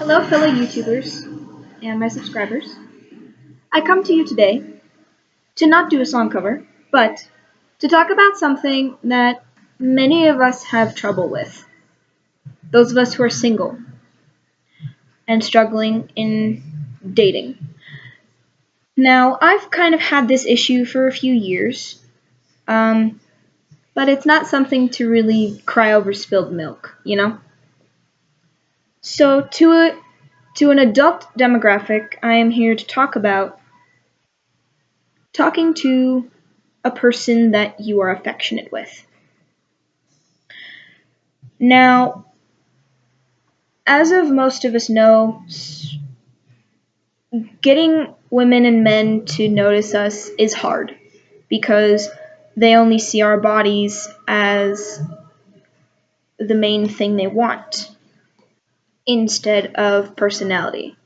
Hello, fellow YouTubers and my subscribers. I come to you today to not do a song cover, but to talk about something that many of us have trouble with. Those of us who are single and struggling in dating. Now, I've kind of had this issue for a few years, but it's not something to really cry over spilled milk, you know? So, to an adult demographic, I am here to talk about talking to a person that you are affectionate with. Now, as of most of us know, getting women and men to notice us is hard because they only see our bodies as the main thing they want instead of personality.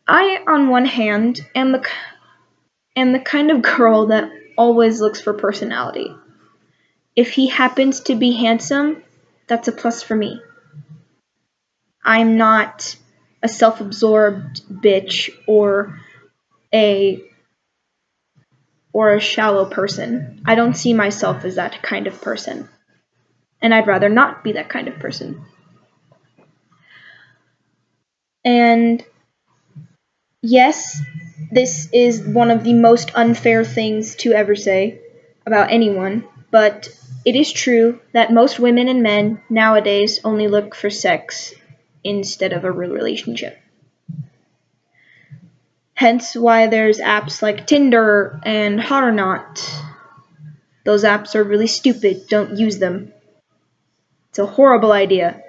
I, on one hand, am the kind of girl that always looks for personality. If he happens to be handsome, that's a plus for me. I'm not a self-absorbed bitch a or a shallow person. I don't see myself as that kind of person. And I'd rather not be that kind of person. And yes, this is one of the most unfair things to ever say about anyone, but it is true that most women and men nowadays only look for sex instead of a real relationship. Hence why there's apps like Tinder and Hot or Not. Those apps are really stupid. Don't use them. It's a horrible idea.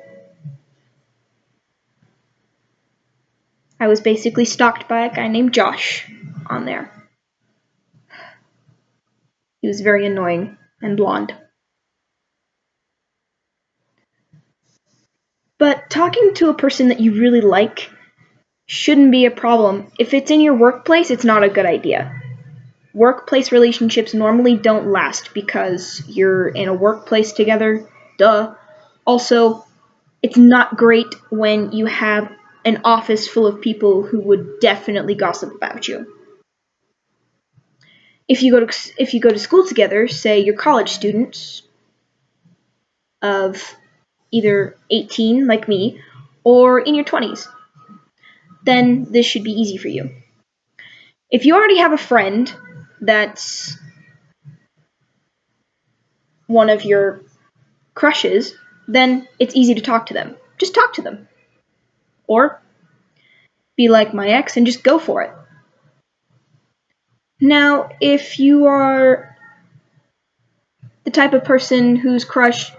I was basically stalked by a guy named Josh on there. He was very annoying and blonde. But talking to a person that you really like shouldn't be a problem. If it's in your workplace, it's not a good idea. Workplace relationships normally don't last because you're in a workplace together. Duh. Also, it's not great when you have an office full of people who would definitely gossip about you. If you go to school together, say you're college students of either 18 like me or in your 20s, then this should be easy for you. If you already have a friend that's one of your crushes, then it's easy to talk to them. Just talk to them. Or be like my ex and just go for it. Now, if you are the type of person whose crush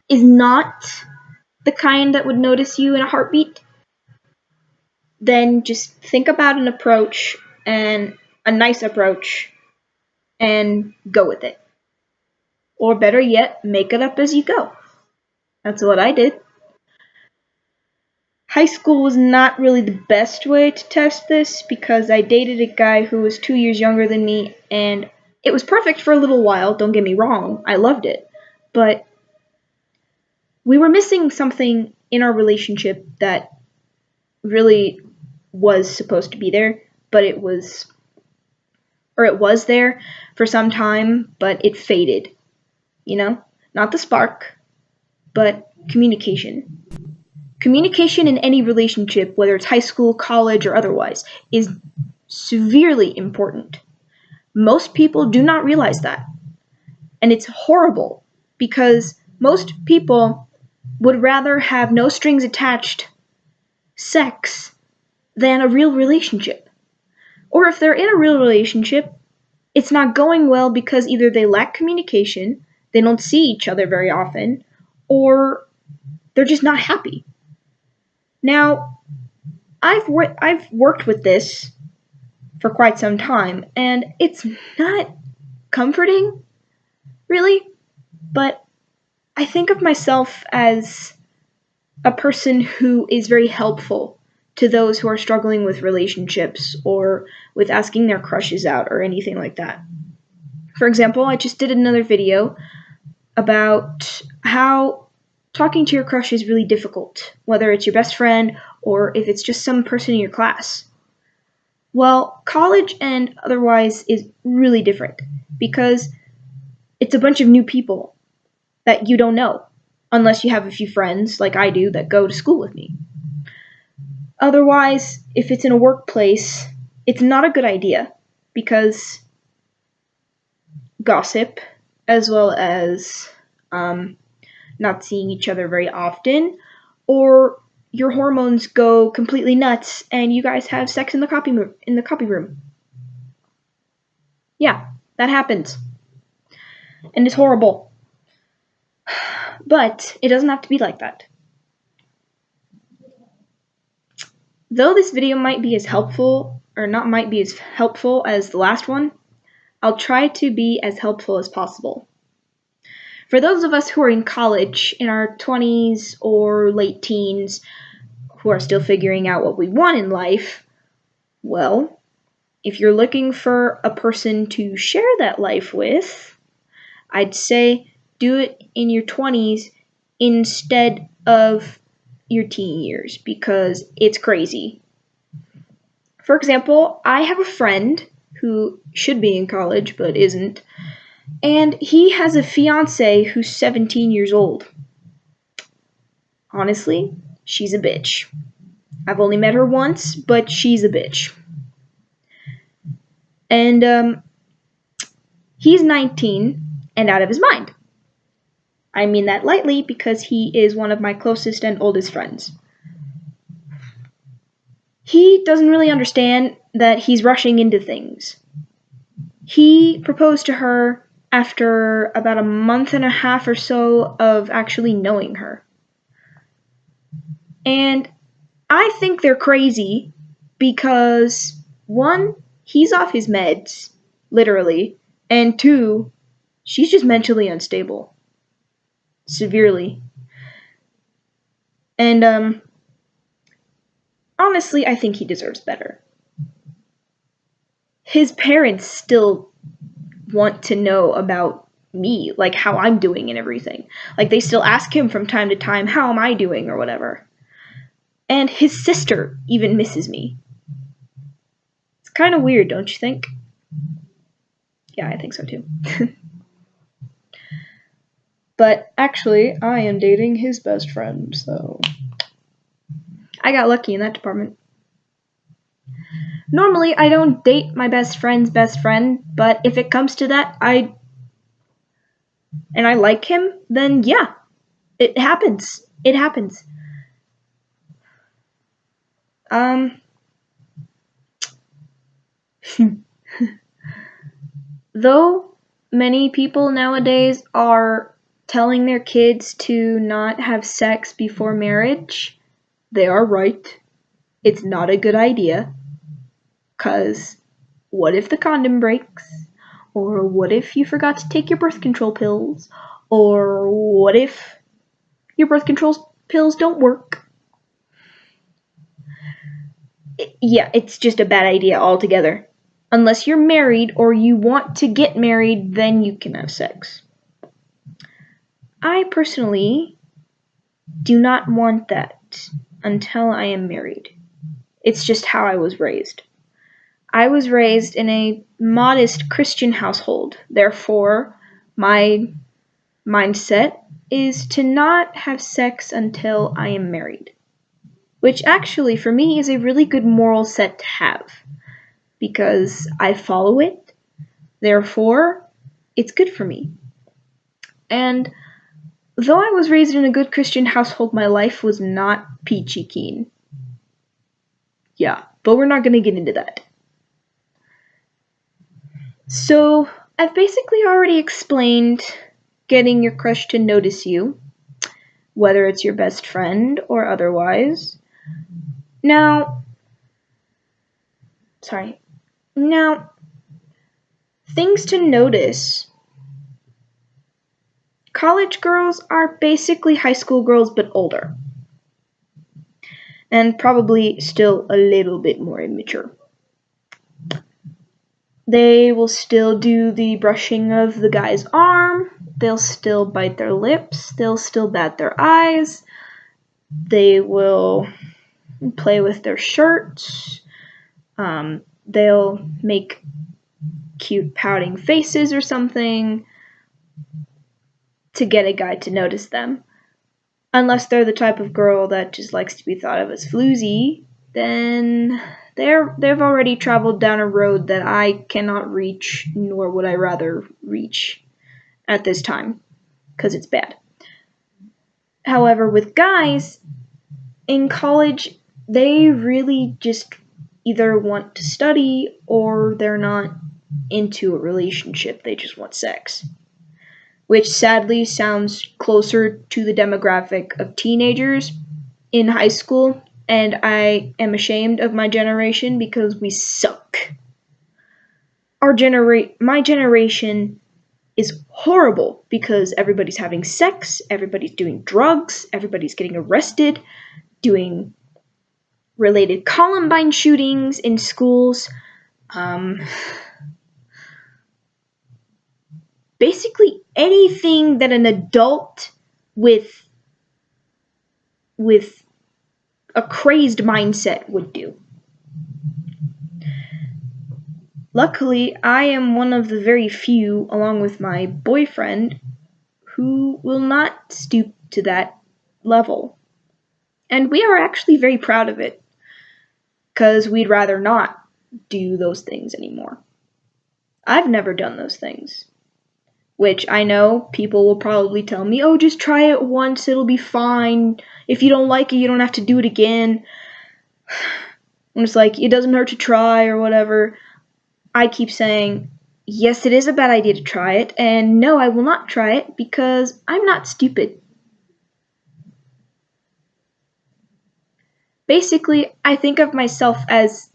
is not the kind that would notice you in a heartbeat, then just think about an approach, and a nice approach, and go with it. Or better yet, make it up as you go. That's what I did. High school was not really the best way to test this because I dated a guy who was 2 years younger than me, and it was perfect for a little while, don't get me wrong, I loved it. But we were missing something in our relationship that really was supposed to be there, but it was there for some time, but it faded. You know? Not the spark, but communication. Communication in any relationship, whether it's high school, college, or otherwise, is severely important. Most people do not realize that. And it's horrible because most people would rather have no strings attached sex than a real relationship. Or if they're in a real relationship, it's not going well because either they lack communication, they don't see each other very often, or they're just not happy. Now, I've worked with this for quite some time, and it's not comforting, really, but I think of myself as a person who is very helpful to those who are struggling with relationships or with asking their crushes out or anything like that. For example, I just did another video about how talking to your crush is really difficult, whether it's your best friend or if it's just some person in your class. Well, college and otherwise is really different because it's a bunch of new people that you don't know, unless you have a few friends like I do that go to school with me. Otherwise, if it's in a workplace, it's not a good idea because gossip, as well as not seeing each other very often, or your hormones go completely nuts and you guys have sex in the copy room. Yeah, that happens. And it's horrible. But it doesn't have to be like that. Though this video might be as helpful, or not might be as helpful as the last one, I'll try to be as helpful as possible. For those of us who are in college, in our 20s or late teens, who are still figuring out what we want in life, well, if you're looking for a person to share that life with, I'd say do it in your 20s instead of your teen years because it's crazy. For example, I have a friend who should be in college but isn't, and he has a fiancée who's 17 years old. Honestly, she's a bitch. I've only met her once, but she's a bitch. And he's 19 and out of his mind. I mean that lightly because he is one of my closest and oldest friends. He doesn't really understand that he's rushing into things. He proposed to her after about a month and a half or so of actually knowing her. And I think they're crazy because, one, he's off his meds, literally, and two, she's just mentally unstable. Severely. And, honestly, I think he deserves better. His parents still want to know about me, like how I'm doing and everything. Like, they still ask him from time to time, how am I doing, or whatever. And his sister even misses me. It's kind of weird, don't you think? Yeah, I think so too. But actually, I am dating his best friend, so I got lucky in that department. Normally, I don't date my best friend's best friend, but if it comes to that, I like him, then yeah, it happens. It happens. Though many people nowadays are telling their kids to not have sex before marriage, they are right. It's not a good idea. 'Cause what if the condom breaks? Or what if you forgot to take your birth control pills? Or what if your birth control pills don't work? Yeah, it's just a bad idea altogether. Unless you're married or you want to get married, then you can have sex. I personally do not want that until I am married. It's just how I was raised. I was raised in a modest Christian household. Therefore, my mindset is to not have sex until I am married. Which actually, for me, is a really good moral set to have. Because I follow it. Therefore, it's good for me. And though I was raised in a good Christian household, my life was not peachy keen. Yeah, but we're not going to get into that. So, I've basically already explained getting your crush to notice you, whether it's your best friend or otherwise. Now, things to notice. College girls are basically high school girls but older. And probably still a little bit more immature. They will still do the brushing of the guy's arm. they'll still bite their lips, they'll still bat their eyes, they will play with their shirts, they'll make cute pouting faces or something to get a guy to notice them. Unless they're the type of girl that just likes to be thought of as floozy, then they've already traveled down a road that I cannot reach, nor would I rather reach at this time, because it's bad. However, with guys, in college, they really just either want to study or they're not into a relationship, they just want sex. Which sadly sounds closer to the demographic of teenagers in high school, and I am ashamed of my generation because we suck. My generation is horrible because everybody's having sex, everybody's doing drugs, everybody's getting arrested, doing related Columbine shootings in schools. Basically anything that an adult with a crazed mindset would do. Luckily, I am one of the very few, along with my boyfriend, who will not stoop to that level. And we are actually very proud of it, because we'd rather not do those things anymore. I've never done those things. Which I know people will probably tell me, oh, just try it once, it'll be fine. If you don't like it, you don't have to do it again. And it's like, it doesn't hurt to try or whatever. I keep saying, yes, it is a bad idea to try it, and no, I will not try it because I'm not stupid. Basically, I think of myself as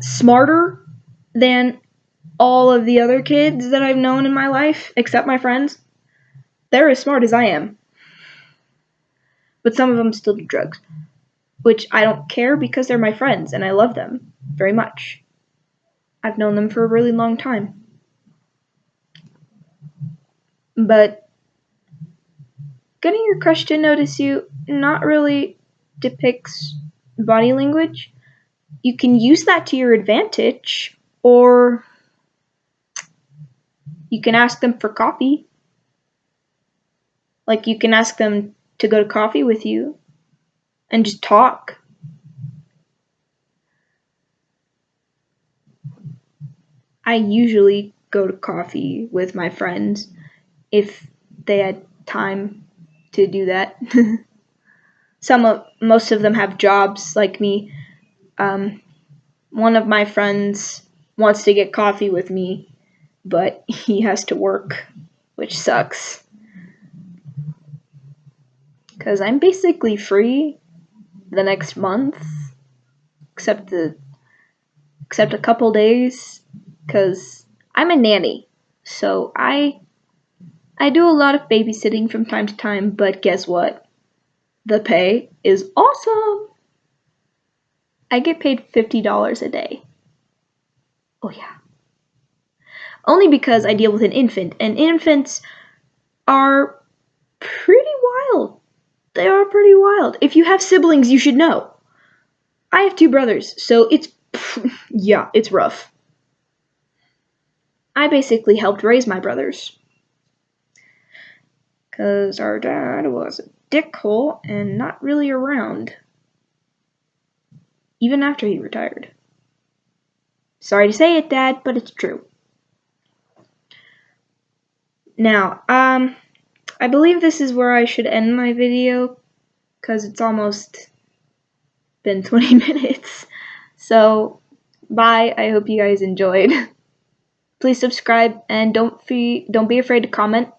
smarter than all of the other kids that I've known in my life, except my friends. They're as smart as I am. But some of them still do drugs, which I don't care because they're my friends and I love them very much. I've known them for a really long time. But getting your crush to notice you not really depicts body language. You can use that to your advantage, or you can ask them for coffee. Like, you can ask them to go to coffee with you and just talk. I usually go to coffee with my friends if they had time to do that. Most of them have jobs like me. One of my friends wants to get coffee with me, but he has to work, which sucks. Because I'm basically free the next month, except a couple days, because I'm a nanny. So I do a lot of babysitting from time to time, but guess what? The pay is awesome. I get paid $50 a day. Oh yeah. Only because I deal with an infant, and infants are pretty wild. They are pretty wild. If you have siblings, you should know. I have 2 brothers, so it's rough. I basically helped raise my brothers. Because our dad was a dickhole and not really around. Even after he retired. Sorry to say it, Dad, but it's true. Now, I believe this is where I should end my video, because it's almost been 20 minutes. So, bye. I hope you guys enjoyed. Please subscribe, and don't be afraid to comment